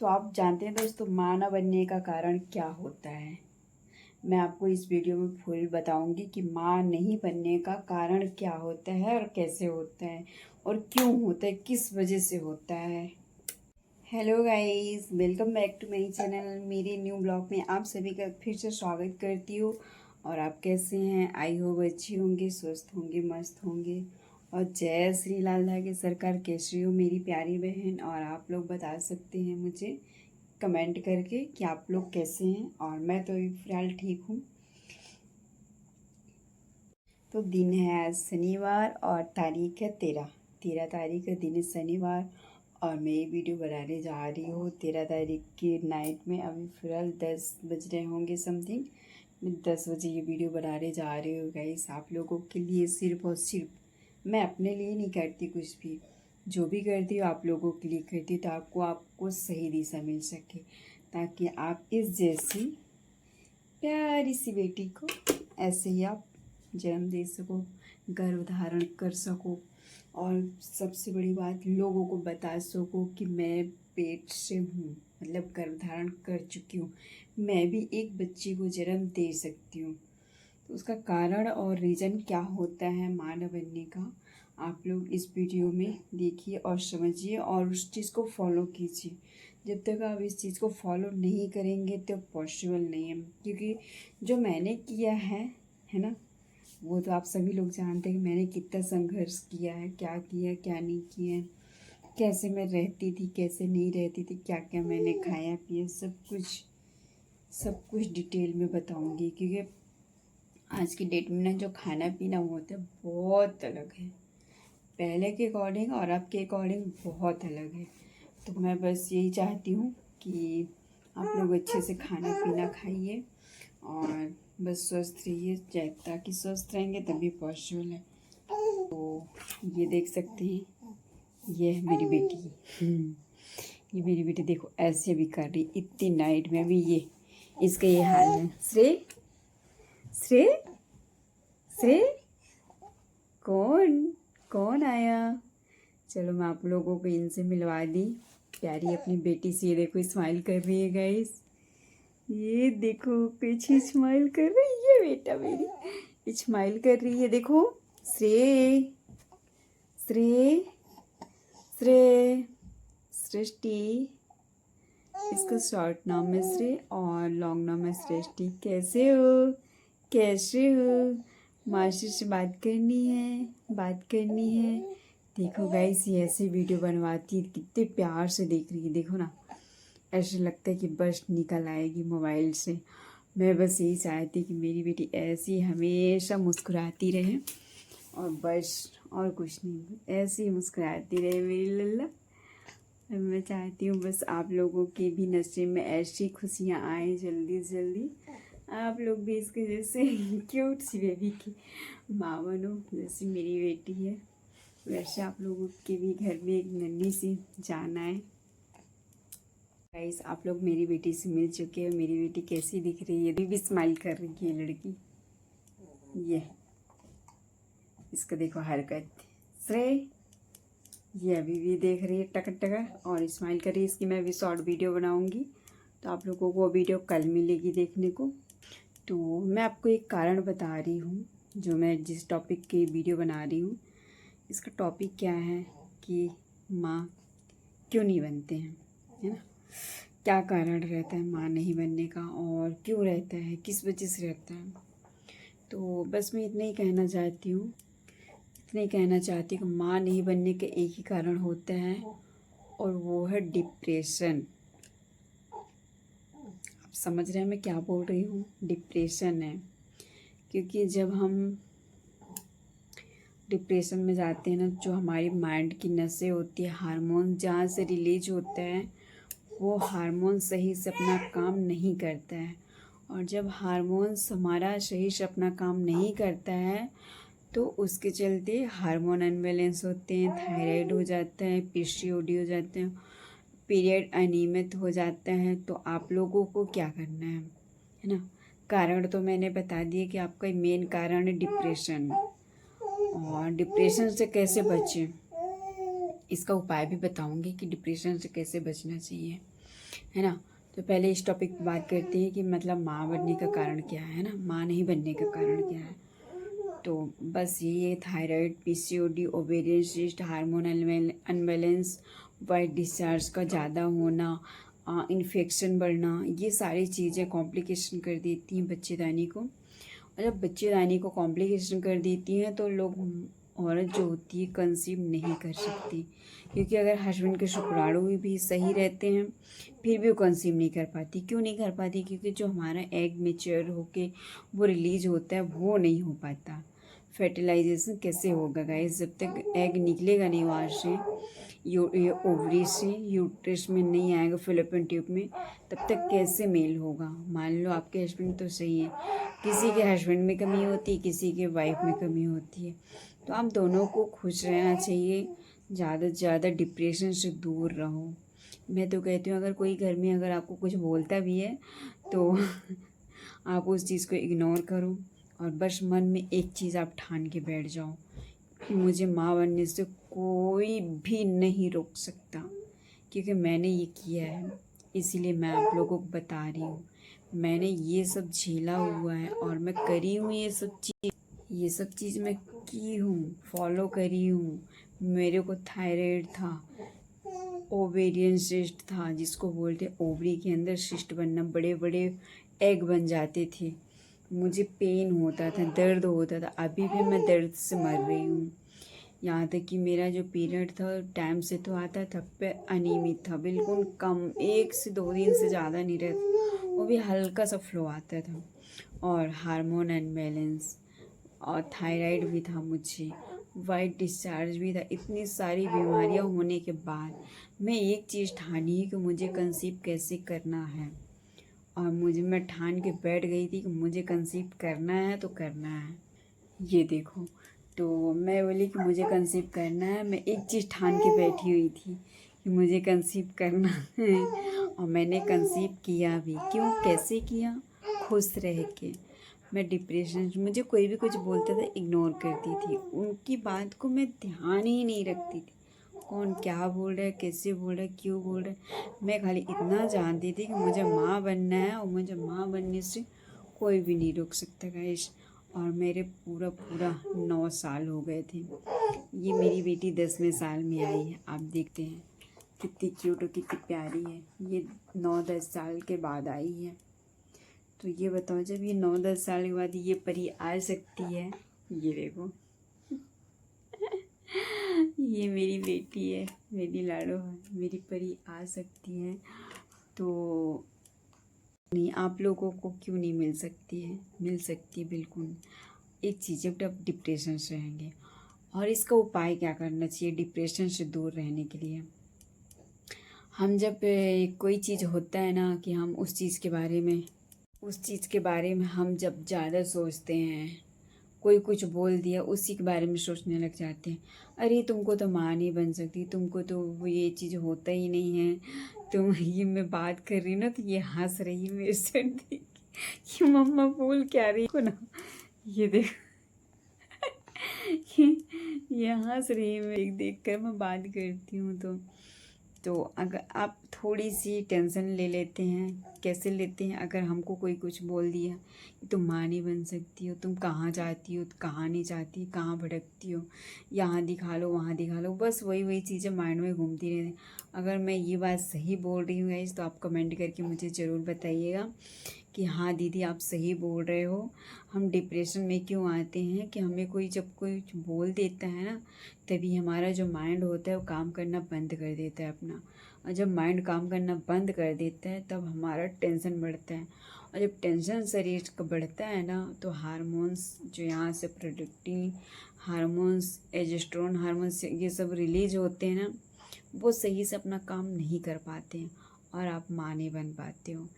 तो आप जानते हैं दोस्तों, माँ न बनने का कारण क्या होता है। मैं आपको इस वीडियो में फुल बताऊंगी कि माँ नहीं बनने का कारण क्या होता है और कैसे होता है और क्यों होता है, किस वजह से होता है। Hello guys, welcome back to my channel. मेरे न्यू ब्लॉग में आप सभी का फिर से स्वागत करती हूँ। और आप कैसे हैं? आई होप अच्छी होंगे, स्वस्थ होंगे, मस्त होंगे। और जय श्री लाल धागे सरकार, कैसी हो मेरी प्यारी बहन। और आप लोग बता सकते हैं मुझे कमेंट करके कि आप लोग कैसे हैं। और मैं तो फिलहाल ठीक हूँ। तो दिन है आज शनिवार और तारीख है 13 तारीख का दिन है शनिवार। और मैं ये वीडियो बनाने जा रही हूँ 13 तारीख की नाइट में। अभी फिलहाल 10 बज रहे होंगे समथिंग। मैं 10 बजे ये वीडियो बनाने जा रही हूँ गाइस, आप लोगों के लिए सिर्फ और सिर्फ। मैं अपने लिए नहीं करती कुछ भी, जो भी करती हूँ आप लोगों के लिए करती हूँ, तो आपको सही दिशा मिल सके, ताकि आप इस जैसी प्यारी सी बेटी को ऐसे ही आप जन्म दे सको, गर्भ धारण कर सको। और सबसे बड़ी बात, लोगों को बता सको कि मैं पेट से हूँ, मतलब गर्भ धारण कर चुकी हूँ, मैं भी एक बच्चे को जन्म दे सकती हूँ। तो उसका कारण और रीज़न क्या होता है माँ न बनने का, आप लोग इस वीडियो में देखिए और समझिए और उस चीज़ को फॉलो कीजिए। जब तक आप इस चीज़ को फॉलो नहीं करेंगे तो पॉसिबल नहीं है, क्योंकि जो मैंने किया है ना, वो तो आप सभी लोग जानते हैं कि मैंने कितना संघर्ष किया है, क्या किया क्या नहीं किया, कैसे मैं रहती थी कैसे नहीं रहती थी, क्या क्या मैंने खाया पिया, सब कुछ डिटेल में बताऊंगी। क्योंकि आज की डेट में ना जो खाना पीना होता है बहुत अलग है, पहले के अकॉर्डिंग और अब के अकॉर्डिंग बहुत अलग है। तो मैं बस यही चाहती हूँ कि आप लोग अच्छे से खाना पीना खाइए और बस स्वस्थ रहिए, ताकि स्वस्थ रहेंगे तभी पॉसिबल है। तो ये देख सकते हैं, ये है मेरी बेटी। ये मेरी बेटी देखो ऐसे भी कर रही, इतनी नाइट में भी ये इसका ये हाल है। श्रेय श्रेय श्रेय, कौन कौन आया? चलो मैं आप लोगों को इनसे मिलवा दी, प्यारी अपनी बेटी से। ये देखो स्माइल कर रही है गाइस, ये देखो पीछे स्माइल कर रही है बेटा मेरी, स्माइल कर रही है। देखो श्रेय श्रेय श्रेय, सृष्टि, इसका शॉर्ट नाम है श्रेय और लॉन्ग नाम है सृष्टि। कैसे हो कैसे हो? मासी से बात करनी है, बात करनी है। देखो गाइस, ये ऐसे वीडियो बनवाती है, कितने प्यार से देख रही है, देखो ना, ऐसे लगता है कि बस निकल आएगी मोबाइल से। मैं बस यही चाहती कि मेरी बेटी ऐसी हमेशा मुस्कुराती रहे और बस, और कुछ नहीं, ऐसी ही मुस्कुराती रहे मेरी लल्ला। मैं चाहती हूँ बस आप लोगों के भी नसीब में ऐसी खुशियाँ आए जल्दी से जल्दी, आप लोग भी इसके जैसे क्यूट सी बेबी की माँ बनो, जैसी मेरी बेटी है वैसे आप लोगों के भी घर में एक नन्ही सी जान आए। गाइस, आप लोग मेरी बेटी से मिल चुके हैं, मेरी बेटी कैसी दिख रही है, अभी भी स्माइल कर रही है लड़की। ये इसका देखो हरकत, श्रेय ये अभी भी देख रही है टक टक और स्माइल कर रही है। इसकी मैं भी शॉर्ट वीडियो बनाऊंगी, तो आप लोगों को वो वीडियो कल मिलेगी देखने को। तो मैं आपको एक कारण बता रही हूँ, जो मैं जिस टॉपिक की वीडियो बना रही हूँ, इसका टॉपिक क्या है कि माँ क्यों नहीं बनते हैं, है ना, क्या कारण रहता है माँ नहीं बनने का और क्यों रहता है, किस वजह से रहता है। तो बस मैं इतना ही कहना चाहती हूँ, कि माँ नहीं बनने के एक ही कारण होता है और वो है डिप्रेशन। आप समझ रहे हैं मैं क्या बोल रही हूँ? डिप्रेशन है। क्योंकि जब हम डिप्रेशन में जाते हैं ना, जो हमारी माइंड की नसें होती है, हार्मोन जहाँ से रिलीज होता है, वो हार्मोन सही से अपना काम नहीं करता है। और जब हार्मोन्स हमारा सही से अपना काम नहीं करता है, तो उसके चलते हार्मोन अनबैलेंस होते हैं, थायराइड हो जाता है, पीसीओडी हो जाते हैं, पीरियड अनियमित हो जाता है। तो आप लोगों को क्या करना है ना, कारण तो मैंने बता दिया कि आपका मेन कारण है डिप्रेशन। और डिप्रेशन से कैसे बचें, इसका उपाय भी बताऊंगी कि डिप्रेशन से कैसे बचना चाहिए। है ना। तो पहले इस टॉपिक पर बात करते हैं कि मतलब माँ बनने का कारण क्या है ना, माँ नहीं बनने का कारण क्या है। तो बस यही है, thyroid, PCOD, ovarian cyst, hormone unbalance, white discharge का ज़्यादा होना, इन्फेक्शन बढ़ना, ये सारी चीज़ें कॉम्प्लिकेशन कर देती हैं बच्चेदानी को। और जब बच्चेदानी को कॉम्प्लिकेशन कर देती हैं तो लोग, औरत जो होती है कंसीव नहीं कर सकती, क्योंकि अगर हस्बैंड के शुक्राणु भी सही रहते हैं फिर भी वो कंसीव नहीं कर पाती। क्यों नहीं कर पाती? क्योंकि जो हमारा एग मेच्योर होके वो रिलीज होता है वो नहीं हो पाता। फर्टिलाइजेशन कैसे होगा गाइस? जब तक एग निकलेगा नहीं वहाँ से, ये ओवरी से यूट्रस में नहीं आएगा, फिलिपिन ट्यूब में, तब तक कैसे मेल होगा? मान लो आपके हस्बैंड तो सही है, किसी के हस्बैंड में कमी होती है, किसी के वाइफ में कमी होती है। तो आप दोनों को खुश रहना चाहिए, ज़्यादा से ज़्यादा डिप्रेशन से दूर रहो। मैं तो कहती हूँ अगर कोई घर में अगर आपको कुछ बोलता भी है तो आप उस चीज़ को इग्नोर करो और बस मन में एक चीज़ आप ठान के बैठ जाओ कि मुझे माँ बनने से कोई भी नहीं रोक सकता, क्योंकि मैंने ये किया है। इसीलिए मैं आप लोगों को बता रही हूँ, मैंने ये सब झेला हुआ है और मैं करी हूँ ये सब चीज़ मैं की हूँ, फॉलो करी हूँ। मेरे को थायराइड था, ओवेरियन सिस्ट था, जिसको बोलते ओवरी के अंदर सिस्ट बनना, बड़े बड़े एग बन जाते थे। मुझे पेन होता था, दर्द होता था, अभी भी मैं दर्द से मर रही हूँ। यहाँ तक कि मेरा जो पीरियड था टाइम से तो आता था पर अनियमित था, बिल्कुल कम, 1 से 2 दिन से ज़्यादा नहीं रहता, वो भी हल्का सा फ्लो आता था। और हार्मोन अनबैलेंस और थायराइड भी था मुझे, वाइट डिस्चार्ज भी था। इतनी सारी बीमारियां होने के बाद मैं एक चीज़ ठानी कि मुझे कंसीव कैसे करना है, और मैं ठान के बैठ गई थी कि मुझे कंसीव करना है तो करना है। ये देखो, तो मैं बोली कि मुझे कंसीव करना है, मैं एक चीज़ ठान के बैठी हुई थी कि मुझे कंसीव करना है, और मैंने कंसीव किया भी। क्यों, कैसे किया? खुश रह के। मैं डिप्रेशन, मुझे कोई भी कुछ बोलता था इग्नोर करती थी, उनकी बात को मैं ध्यान ही नहीं रखती थी, कौन क्या बोल रहा है, कैसे बोल रहा है, क्यों बोल रहा है। मैं खाली इतना जानती थी कि मुझे माँ बनना है और मुझे माँ बनने से कोई भी नहीं रोक सकता गाइस। और मेरे पूरा पूरा 9 साल हो गए थे। ये मेरी बेटी 10वें साल में आई है, आप देखते हैं कितनी क्यूट और कितनी प्यारी है। ये 9-10 साल के बाद आई है। तो ये बताओ, जब ये 9-10 साल के बाद ये परी आ सकती है, ये देखो ये मेरी बेटी है, मेरी लाडो है, मेरी परी आ सकती है। तो नहीं, आप लोगों को क्यों नहीं मिल सकती है? मिल सकती है बिल्कुल। एक चीज़, जब आप डिप्रेशन से रहेंगे, और इसका उपाय क्या करना चाहिए डिप्रेशन से दूर रहने के लिए? हम जब कोई चीज़ होता है ना कि हम उस चीज़ के बारे में हम जब ज़्यादा सोचते हैं, कोई कुछ बोल दिया उसी के बारे में सोचने लग जाते हैं, अरे तुमको तो माँ नहीं बन सकती, तुमको तो वो ये चीज़ होता ही नहीं है, तुम ये मैं बात कर रही ना तो ये हंस रही है मेरे से देख कि मम्मा बोल क्या रही को ना, ये देख ये हंस रही है, मैं देख कर मैं बात करती हूँ। तो अगर आप थोड़ी सी टेंशन ले लेते हैं, कैसे लेते हैं? अगर हमको कोई कुछ बोल दिया कि तुम माँ नहीं बन सकती हो, तुम कहाँ जाती हो, कहाँ नहीं जाती, कहाँ भटकती हो, यहाँ दिखा लो वहाँ दिखा लो, बस वही वही चीज़ें माइंड में घूमती रहती। अगर मैं ये बात सही बोल रही हूँ गाइस तो आप कमेंट करके मुझे ज़रूर बताइएगा कि हाँ दीदी आप सही बोल रहे हो। हम डिप्रेशन में क्यों आते हैं कि हमें कोई जब कोई बोल देता है ना, तभी हमारा जो माइंड होता है वो काम करना बंद कर देता है अपना, और जब माइंड काम करना बंद कर देता है तब हमारा टेंशन बढ़ता है, और जब टेंशन शरीर का बढ़ता है ना तो हार्मोन्स जो यहाँ से प्रोडक्टिव हार्मोन्स, एजेस्ट्रोन हार्मोन्स, ये सब रिलीज होते हैं ना, वो सही से अपना काम नहीं कर पाते हैं और आप माँ नहीं बन पाते हो।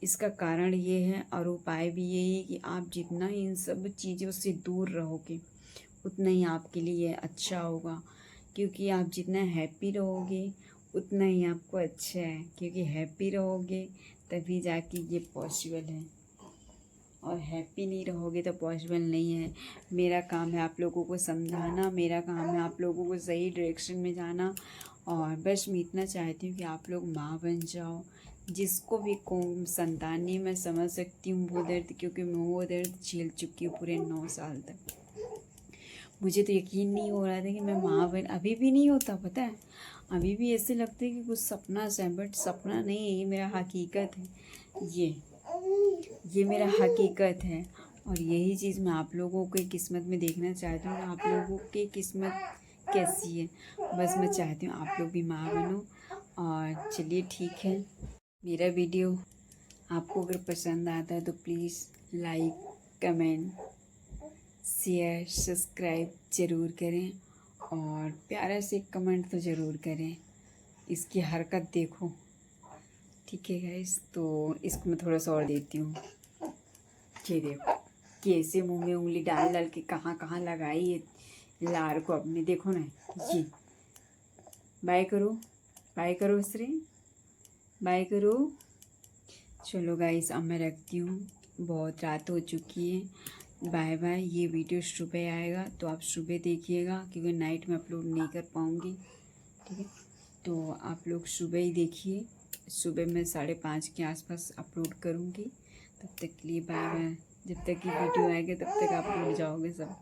इसका कारण ये है और उपाय भी यही है कि आप जितना इन सब चीज़ों से दूर रहोगे उतना ही आपके लिए अच्छा होगा, क्योंकि आप जितना हैप्पी रहोगे उतना ही आपको अच्छा है, क्योंकि हैप्पी रहोगे तभी जाके ये पॉसिबल है, और हैप्पी नहीं रहोगे तो पॉसिबल नहीं है। मेरा काम है आप लोगों को समझाना, मेरा काम है आप लोगों को सही डायरेक्शन में जाना, और बस मैं इतना चाहती हूँ कि आप लोग माँ बन जाओ। जिसको भी संतान नहीं, मैं समझ सकती हूँ वो दर्द, क्योंकि मैं वो दर्द झेल चुकी हूँ पूरे 9 साल तक। मुझे तो यकीन नहीं हो रहा था कि मैं माँ बन, अभी भी नहीं होता पता है, अभी भी ऐसे लगता है कि कुछ सपना सा है, बट सपना नहीं है, ये मेरा हकीकत है। ये मेरा हकीकत है। और यही चीज़ मैं आप लोगों की किस्मत में देखना चाहती हूँ, आप लोगों की किस्मत कैसी है। बस मैं चाहती हूँ आप लोग भी माँ बनो। और चलिए ठीक है, मेरा वीडियो आपको अगर पसंद आता है तो please like, comment, share, subscribe ज़रूर करें। और प्यारा से कमेंट तो ज़रूर करें। इसकी हरकत देखो, ठीक है गाइस। तो इसको मैं थोड़ा सा और देती हूँ। ये देखो कैसे मुंह में उंगली डाल डाल के कहाँ कहाँ लगाई है लार को अपने, देखो ना। ये बाय करो, बाय करो श्री, बाय करो। चलो गाइस अब मैं रखती हूँ, बहुत रात हो चुकी है। Bye bye. ये वीडियो सुबह आएगा तो आप सुबह देखिएगा, क्योंकि नाइट में अपलोड नहीं कर पाऊँगी, ठीक है। तो आप लोग सुबह ही देखिए, सुबह मैं 5:30 के आसपास अपलोड करूँगी। तब तक के लिए बाय बाय। जब तक ये वीडियो आएगा तब तक आप उड़ जाओगे सब।